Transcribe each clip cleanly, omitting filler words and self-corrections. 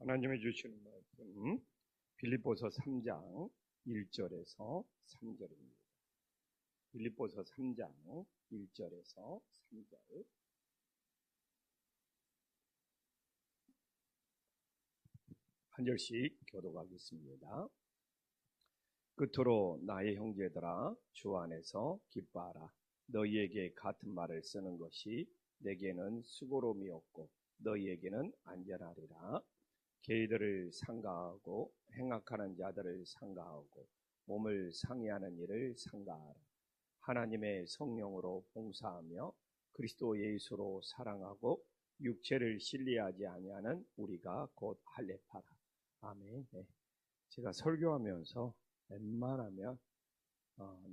하나님이 주시는 말씀 빌립보서 3장 1절에서 3절입니다. 빌립보서 3장 1절에서 3절. 한 절씩 교독하겠습니다. 끝으로 나의 형제들아 주 안에서 기뻐하라. 너희에게 같은 말을 쓰는 것이 내게는 수고로움이 없고 너희에게는 안전하리라. 개들을 상가하고 행악하는 자들을 상가하고 몸을 상해하는 일을 상가하라. 하나님의 성령으로 봉사하며 그리스도 예수로 사랑하고 육체를 신뢰하지 아니하는 우리가 곧 할례파라. 아멘. 네. 제가 설교하면서 웬만하면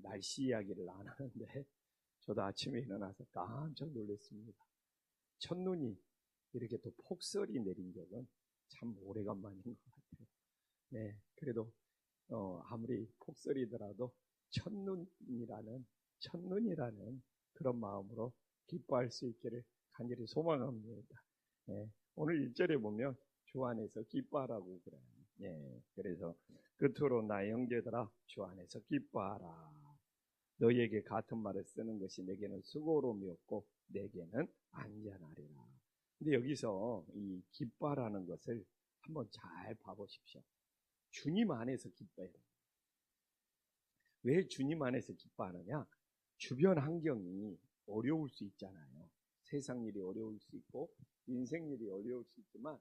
날씨 이야기를 안 하는데 저도 아침에 일어나서 깜짝 놀랐습니다. 첫눈이 이렇게 또 폭설이 내린 적은 참 오래간만인 것 같아요. 네, 그래도 아무리 폭설이더라도 첫눈이라는 그런 마음으로 기뻐할 수 있기를 간절히 소망합니다. 네, 오늘 1절에 보면 주 안에서 기뻐하라고 그래요. 네, 그래서 끝으로 나의 형제들아 주 안에서 기뻐하라. 너희에게 같은 말을 쓰는 것이 내게는 수고로움이 없고 내게는 안전하리라. 근데 여기서 이 기뻐하라는 것을 한번 잘 봐보십시오. 주님 안에서 기뻐해라. 왜 주님 안에서 기뻐하느냐? 주변 환경이 어려울 수 있잖아요. 세상 일이 어려울 수 있고 인생 일이 어려울 수 있지만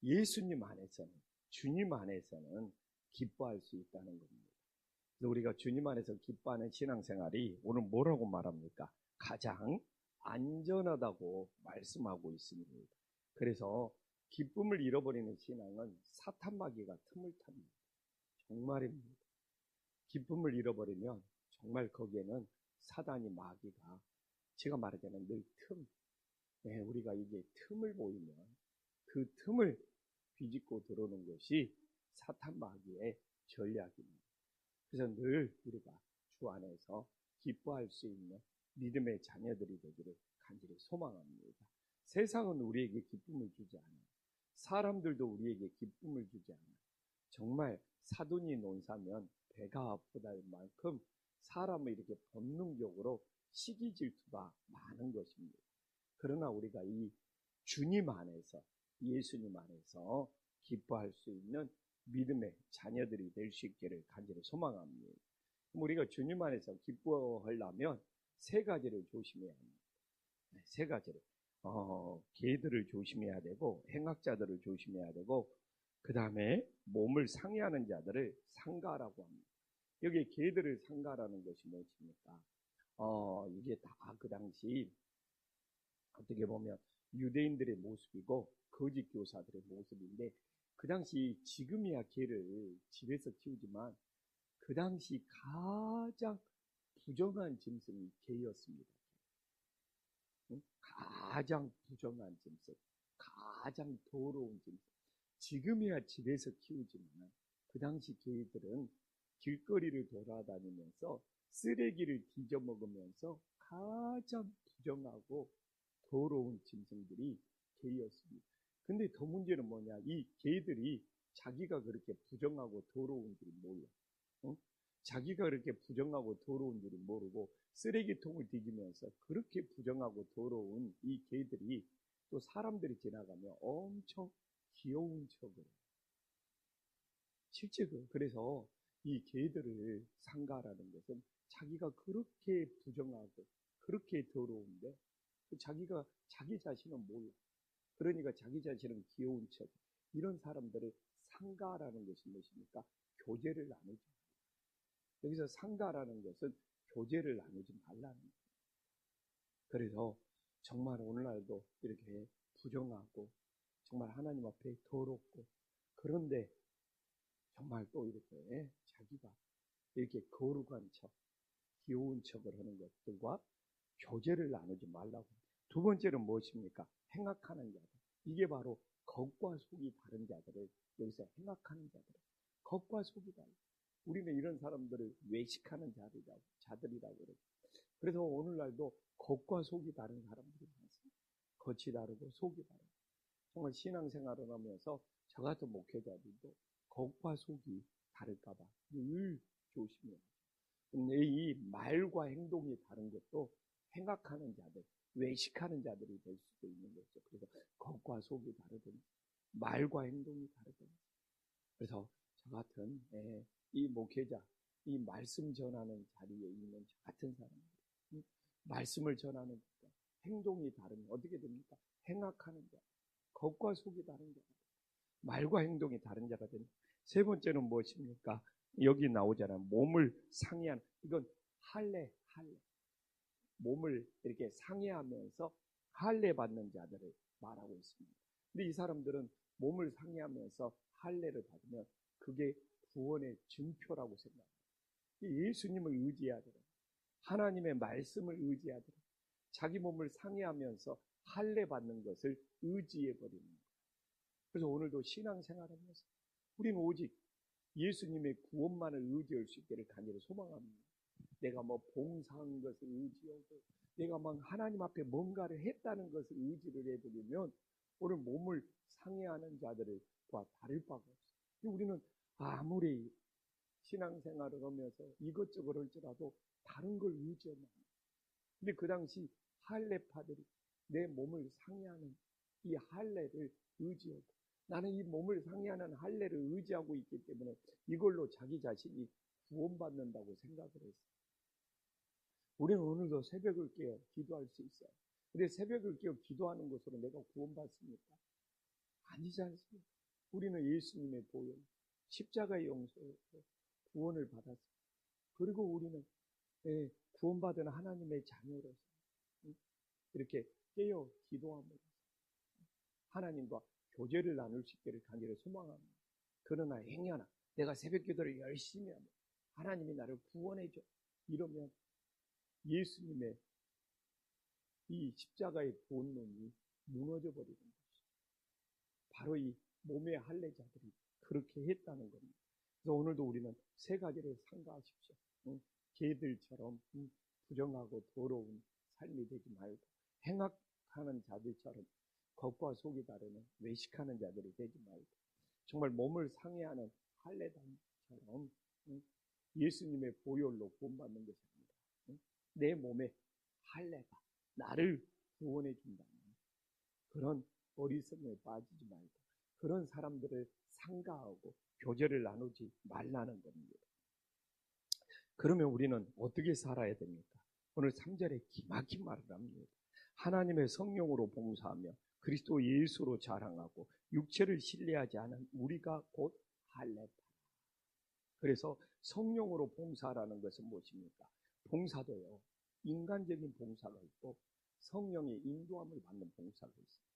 예수님 안에서는, 주님 안에서는 기뻐할 수 있다는 겁니다. 그래서 우리가 주님 안에서 기뻐하는 신앙생활이 오늘 뭐라고 말합니까? 가장 안전하다고 말씀하고 있습니다. 그래서 기쁨을 잃어버리는 신앙은 사탄마귀가 틈을 탑니다. 정말입니다. 기쁨을 잃어버리면 정말 거기에는 사단이 마귀가, 제가 말하자면 늘 틈, 우리가 이게 틈을 보이면 그 틈을 비집고 들어오는 것이 사탄 마귀의 전략입니다. 그래서 늘 우리가 주 안에서 기뻐할 수 있는 믿음의 자녀들이 되기를 간절히 소망합니다. 세상은 우리에게 기쁨을 주지 않아요. 사람들도 우리에게 기쁨을 주지 않아요. 정말 사돈이 논사면 배가 아프다는 만큼 사람을 이렇게 본능적으로 시기 질투가 많은 것입니다. 그러나 우리가 이 주님 안에서, 예수님 안에서 기뻐할 수 있는 믿음의 자녀들이 될 수 있기를 간절히 소망합니다. 우리가 주님 안에서 기뻐하려면 세 가지를 조심해야 합니다. 세 가지를. 개들을 조심해야 되고, 행악자들을 조심해야 되고, 그 다음에 몸을 상해하는 자들을 상가라고 합니다. 여기 개들을 상가라는 것이 무엇입니까? 이게 다 그 당시 어떻게 보면 유대인들의 모습이고 거짓 교사들의 모습인데, 그 당시 지금이야 개를 집에서 키우지만 그 당시 가장 부정한 짐승이 개였습니다. 가장 부정한 짐승, 가장 더러운 짐승. 지금이야 집에서 키우지만 그 당시 개들은 길거리를 돌아다니면서 쓰레기를 뒤져먹으면서 가장 부정하고 더러운 짐승들이 개였습니다. 근데 더 문제는 뭐냐? 이 개들이 자기가 그렇게 부정하고 더러운 줄 몰라. 자기가 그렇게 부정하고 더러운 줄을 모르고 쓰레기통을 뒤지면서 그렇게 부정하고 더러운 이 개들이 또 사람들이 지나가면 엄청 귀여운 척을 해요. 실제 그래서 이 개들을 상가라는 것은 자기가 그렇게 부정하고 그렇게 더러운데 자기가 자기 자신은 몰라. 그러니까 자기 자신은 귀여운 척. 이런 사람들을 상가라는 것이 무엇입니까? 교제를 나누지 말라. 여기서 상가라는 것은 교제를 나누지 말라는 거예요. 그래서 정말 오늘날도 이렇게 부정하고 정말 하나님 앞에 더럽고, 그런데 정말 또 이렇게 자기가 이렇게 거룩한 척, 귀여운 척을 하는 것들과 교제를 나누지 말라고. 두 번째는 무엇입니까? 행악하는 자들. 이게 바로 겉과 속이 다른 자들을 여기서 행악하는 자들. 겉과 속이 달라. 우리는 이런 사람들을 외식하는 자들이라고 그래요. 그래서 오늘날도 겉과 속이 다른 사람들이 많습니다. 겉이 다르고 속이 다르고. 정말 신앙생활을 하면서 저 같은 목회자들도 겉과 속이 다를까봐 늘 조심해야 해요. 근데 이 말과 행동이 다른 것도 행악하는 자들, 외식하는 자들이 될 수도 있는 거죠. 그래서 겉과 속이 다르든지 말과 행동이 다르든지. 그래서 저 같은 이 목회자, 이 말씀 전하는 자리에 있는 저 같은 사람들, 말씀을 전하는 것과 행동이 다르면 어떻게 됩니까? 행악하는 자, 겉과 속이 다른 자, 말과 행동이 다른 자가 됩니다. 세 번째는 무엇입니까? 여기 나오잖아요. 몸을 상해하는, 이건 할례. 몸을 이렇게 상해하면서 할례 받는 자들을 말하고 있습니다. 근데 이 사람들은 몸을 상해하면서 할례를 받으면 그게 구원의 증표라고 생각합니다. 예수님을 의지하더라, 하나님의 말씀을 의지하더라, 자기 몸을 상해하면서 할례 받는 것을 의지해 버리는 거예요. 그래서 오늘도 신앙생활하면서 우리는 오직 예수님의 구원만을 의지할 수 있기를 간절히 소망합니다. 내가 뭐 봉사한 것을 의지하고 내가 막 하나님 앞에 뭔가를 했다는 것을 의지를 해버리면 오늘 몸을 상해하는 자들과 다를 바가 없어요. 우리는 아무리 신앙생활을 하면서 이것저것 할지라도 다른 걸 의지하면 안 돼요. 근데 그 당시 할례파들이 내 몸을 상해하는 이 할례를 의지하고, 나는 이 몸을 상해하는 할례를 의지하고 있기 때문에 이걸로 자기 자신이 구원받는다고 생각을 했어요. 우리는 오늘도 새벽을 깨어 기도할 수 있어요. 근데 새벽을 깨어 기도하는 것으로 내가 구원받습니까? 아니지 않습니까? 우리는 예수님의 보혈, 십자가의 용서로 구원을 받았습니다. 그리고 우리는 구원받은 하나님의 자녀로서 이렇게 깨어 기도함으로 하나님과 교제를 나눌 수 있기를 간절히 소망합니다. 그러나 행여나 내가 새벽 기도를 열심히 하면 하나님이 나를 구원해줘 이러면 예수님의 이 십자가의 본론이 무너져 버리는 것이죠. 바로 이 몸의 할례자들이 그렇게 했다는 겁니다. 그래서 오늘도 우리는 세 가지를 삼가하십시오. 개들처럼 부정하고 더러운 삶이 되지 말고, 행악하는 자들처럼 겉과 속이 다르는 외식하는 자들이 되지 말고, 정말 몸을 상해하는 할례단처럼 예수님의 보혈로 구원받는 것이 아니라 내 몸에 할례가 나를 구원해 준다는 그런 어리석음에 빠지지 말고 그런 사람들을 상가하고 교제를 나누지 말라는 겁니다. 그러면 우리는 어떻게 살아야 됩니까? 오늘 3절에 기막힌 말을 합니다. 하나님의 성령으로 봉사하며 그리스도 예수로 자랑하고 육체를 신뢰하지 않은 우리가 곧 할례파라. 그래서 성령으로 봉사라는 것은 무엇입니까? 봉사도요, 인간적인 봉사가 있고 성령의 인도함을 받는 봉사가 있습니다.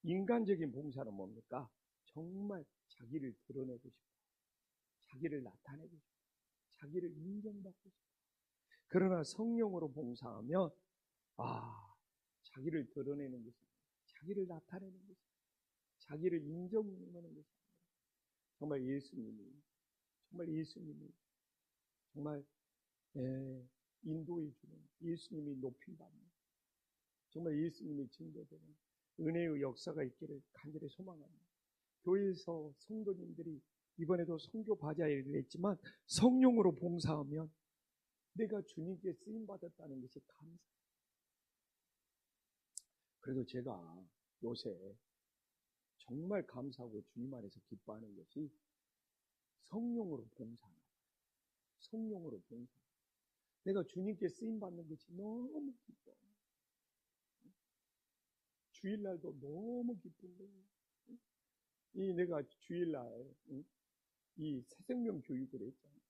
인간적인 봉사는 뭡니까? 정말 자기를 드러내고 싶어, 자기를 나타내고 싶어, 자기를 인정받고 싶어. 그러나 성령으로 봉사하면 자기를 드러내는 것이 아니라 자기를 나타내는 것이, 자기를 인정하는 것이 아니라 정말 예수님이 정말 인도해 주는, 예수님이 높임받는, 정말 예수님이 증거되는 은혜의 역사가 있기를 간절히 소망합니다. 교회에서 성도님들이 이번에도 선교 바자회를 했지만 성령으로 봉사하면 내가 주님께 쓰임받았다는 것이 감사해요. 그래서 제가 요새 정말 감사하고 주님 안에서 기뻐하는 것이 성령으로 봉사하는 거예요. 성령으로 봉사. 내가 주님께 쓰임받는 것이 너무 기뻐. 주일날도 너무 기쁜데, 내가 주일날 이 새생명 교육을 했잖아요.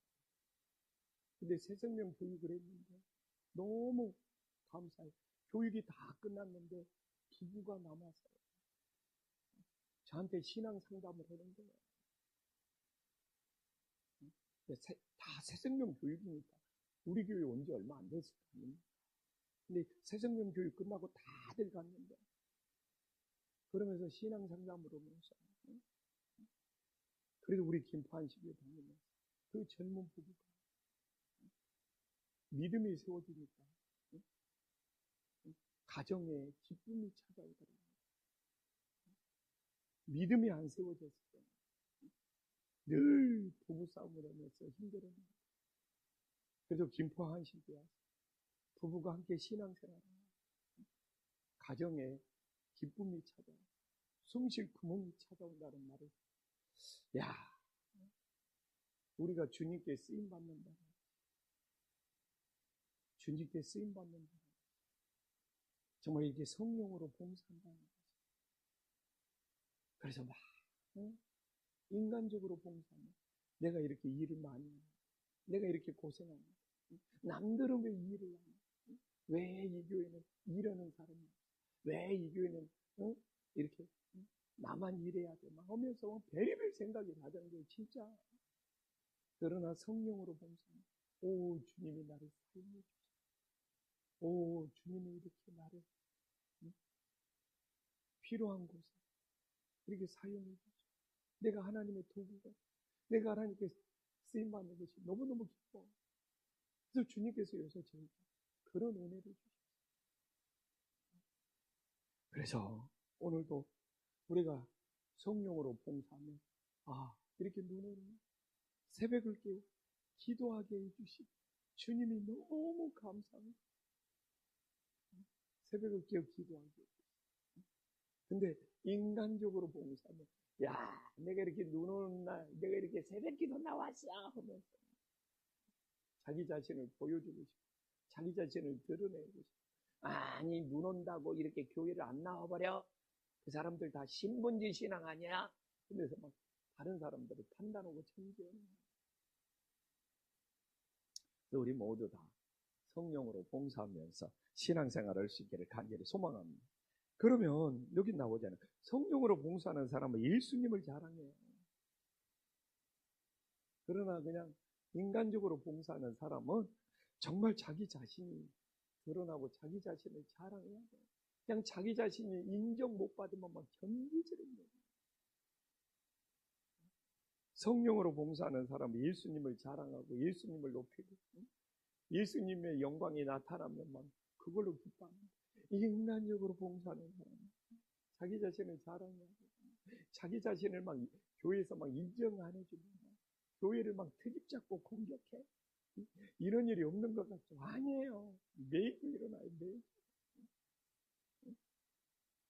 근데 새생명 교육을 했는데 너무 감사해요. 교육이 다 끝났는데 부부가 남아서 저한테 신앙 상담을 하는 거예요. 다 새생명 교육이니까 우리 교회 온 지 얼마 안 됐을 거 아닙니까? 근데 새생명 교육 끝나고 다들 갔는데 그러면서 신앙 상담을 하면서 그래도 우리 김포한식에 다니면서 그 젊은 부부가 믿음이 세워지니까 가정에 기쁨이 찾아오더라고요. 믿음이 안 세워졌을 때 늘 부부싸움을 하면서 힘들어요. 그래도 김포 한신교회 부부가 함께 신앙생활을 가정에 기쁨이 찾아와 숨쉴 구멍이 찾아온다는 말을, 야, 우리가 주님께 쓰임받는다, 주님께 쓰임받는다, 정말 이게 성령으로 봉사한다는 거죠. 그래서 막 인간적으로 봉사하면 내가 이렇게 일을 많이 하는, 내가 이렇게 고생하는, 남들은 왜 이 일을 하냐, 왜 이 교회는 일하는 사람이 없어, 왜 이 교회는 이렇게 나만 일해야 돼 막 하면서 별의별 생각이 나던 게 진짜. 그러나 성령으로 봉사하면, 오 주님이 나를 사용해 주시고, 오 주님이 이렇게 나를 필요한 곳에 이렇게 사용해 주시고, 내가 하나님의 도구가, 내가 하나님께 쓰임받는 것이 너무너무 기뻐. 그래서 주님께서 요새 저희가 그런 은혜를 주셨어요. 그래서 오늘도 우리가 성령으로 봉사하면, 이렇게 눈을 새벽을 깨워 기도하게 해주시고 주님이 너무 감사해요. 새벽을 깨워 기도하게 해주시고. 근데 인간적으로 봉사하면, 야, 내가 이렇게 눈 오는 날, 내가 이렇게 새벽 기도 나왔어 하면서 자기 자신을 보여주고 싶고, 자기 자신을 드러내고 싶고, 아니 눈 온다고 이렇게 교회를 안 나와버려? 그 사람들 다 신분지 신앙 아니야? 그래서 막 다른 사람들을 판단하고 천지하는 거예요. 우리 모두 다 성령으로 봉사하면서 신앙생활을 할 수 있기를 간절히 소망합니다. 그러면 여기 나오잖아요. 성령으로 봉사하는 사람은 예수님을 자랑해요. 그러나 그냥 인간적으로 봉사하는 사람은 정말 자기 자신이 드러나고 자기 자신을 자랑해야 돼요. 그냥 자기 자신이 인정 못 받으면 막 견디지는 거예요. 성령으로 봉사하는 사람은 예수님을 자랑하고 예수님을 높이고 예수님의 영광이 나타나면 막 그걸로 기뻐합니다. 인간적으로 봉사하는 사람은 자기 자신을 자랑해야 돼요. 자기 자신을 막 교회에서 막 인정 안 해주면 교회를 막 트집 잡고 공격해. 이런 일이 없는 것 같죠? 아니에요. 매일 일어나요. 매일.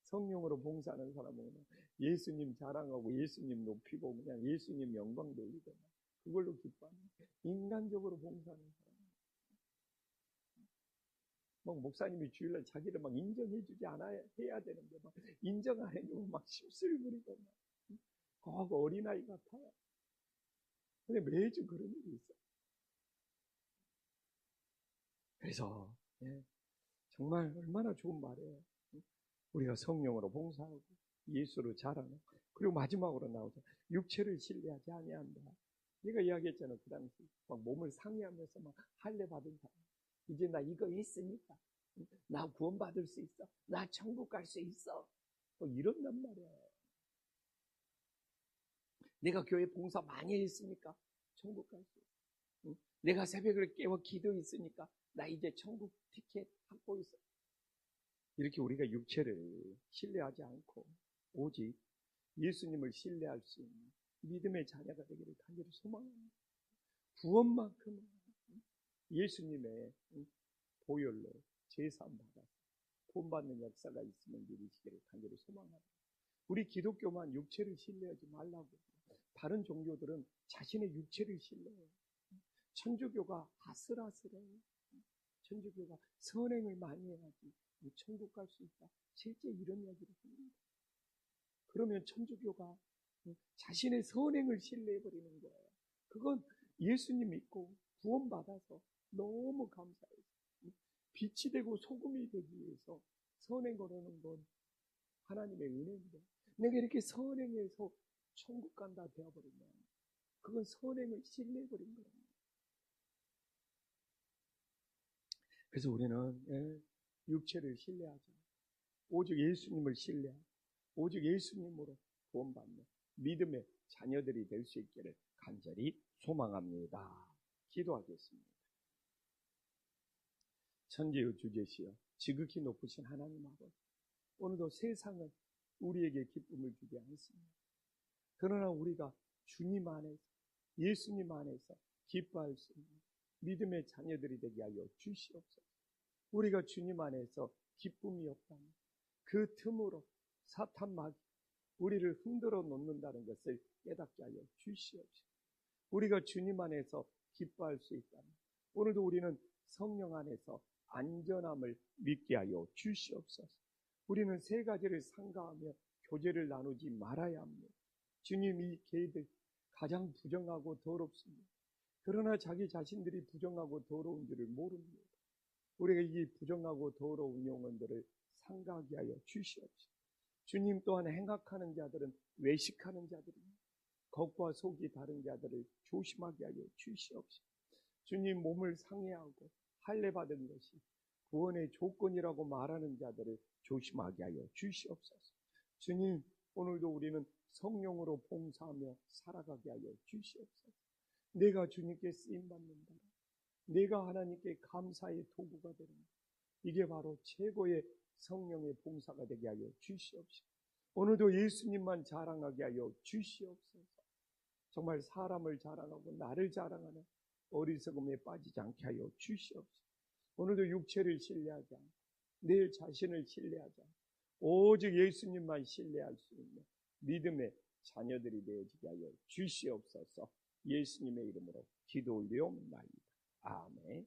성령으로 봉사하는 사람은 예수님 자랑하고 예수님 높이고 그냥 예수님 영광 돌리고 그걸로 기뻐하는, 인간적으로 봉사하는 사람. 막 목사님이 주일날 자기를 막 인정해주지 않아야 해야 되는데 막 인정 안 해주면 막 심술 부리고 막 어린아이 같아요. 근데 매주 그런 일이 있어. 그래서 정말 얼마나 좋은 말이에요. 우리가 성령으로 봉사하고 예수로 자랑하고, 그리고 마지막으로 나오죠. 육체를 신뢰하지 아니한다. 내가 이야기했잖아. 그 당시 막 몸을 상해하면서 막 할례 받은 사람, 이제 나 이거 했으니까 나 구원받을 수 있어, 나 천국 갈 수 있어, 뭐 이런단 말이야. 내가 교회 봉사 많이 했으니까 천국 갈 수 있어. 내가 새벽을 깨워 기도했으니까 나 이제 천국 티켓 갖고 있어. 이렇게 우리가 육체를 신뢰하지 않고 오직 예수님을 신뢰할 수 있는 믿음의 자녀가 되기를 간절히 소망합니다. 구원만큼은 예수님의 보혈로 제사함 받아서 구원받는 역사가 있으면 믿으시기를 간절히 소망합니다. 우리 기독교만 육체를 신뢰하지 말라고. 다른 종교들은 자신의 육체를 신뢰해요. 천주교가 아슬아슬해요. 천주교가 선행을 많이 해야지 천국 갈 수 있다. 실제 이런 이야기를 합니다. 그러면 천주교가 자신의 선행을 신뢰해버리는 거예요. 그건 예수님 믿고 구원받아서 너무 감사해요. 빛이 되고 소금이 되기 위해서 선행을 하는 건 하나님의 은혜인데, 내가 이렇게 선행해서 천국 간다 되어버리면 그건 선행을 신뢰해버린 거예요. 그래서 우리는 육체를 신뢰하자. 오직 예수님을 신뢰하고 오직 예수님으로 구원받는 믿음의 자녀들이 될 수 있기를 간절히 소망합니다. 기도하겠습니다. 천지의 주제시여 지극히 높으신 하나님 아버지, 오늘도 세상은 우리에게 기쁨을 주지 않습니다. 그러나 우리가 주님 안에서, 예수님 안에서 기뻐할 수 있는 믿음의 자녀들이 되게 하여 주시옵소서. 우리가 주님 안에서 기쁨이 없다면 그 틈으로 사탄 마귀 우리를 흔들어 놓는다는 것을 깨닫게 하여 주시옵소서. 우리가 주님 안에서 기뻐할 수 있다면 오늘도 우리는 성령 안에서 안전함을 믿게 하여 주시옵소서. 우리는 세 가지를 상가하며 교제를 나누지 말아야 합니다. 주님, 이 개들 가장 부정하고 더럽습니다. 그러나 자기 자신들이 부정하고 더러운 줄을 모릅니다. 우리가 이 부정하고 더러운 영혼들을 상가하게 하여 주시옵소서. 주님, 또한 행악하는 자들은 외식하는 자들입니다. 겉과 속이 다른 자들을 조심하게 하여 주시옵소서. 주님, 몸을 상해하고 할례받은 것이 구원의 조건이라고 말하는 자들을 조심하게 하여 주시옵소서. 주님, 오늘도 우리는 성령으로 봉사하며 살아가게 하여 주시옵소서. 내가 주님께 쓰임받는다. 내가 하나님께 감사의 도구가 되는 것. 이게 바로 최고의 성령의 봉사가 되게 하여 주시옵소서. 오늘도 예수님만 자랑하게 하여 주시옵소서. 정말 사람을 자랑하고 나를 자랑하는 어리석음에 빠지지 않게 하여 주시옵소서. 오늘도 육체를 신뢰하지 않고 내 자신을 신뢰하지 않고 오직 예수님만 신뢰할 수 있는 믿음의 자녀들이 되어지게 하여 주시옵소서. 예수님의 이름으로 기도 올리옵나이다. 아멘.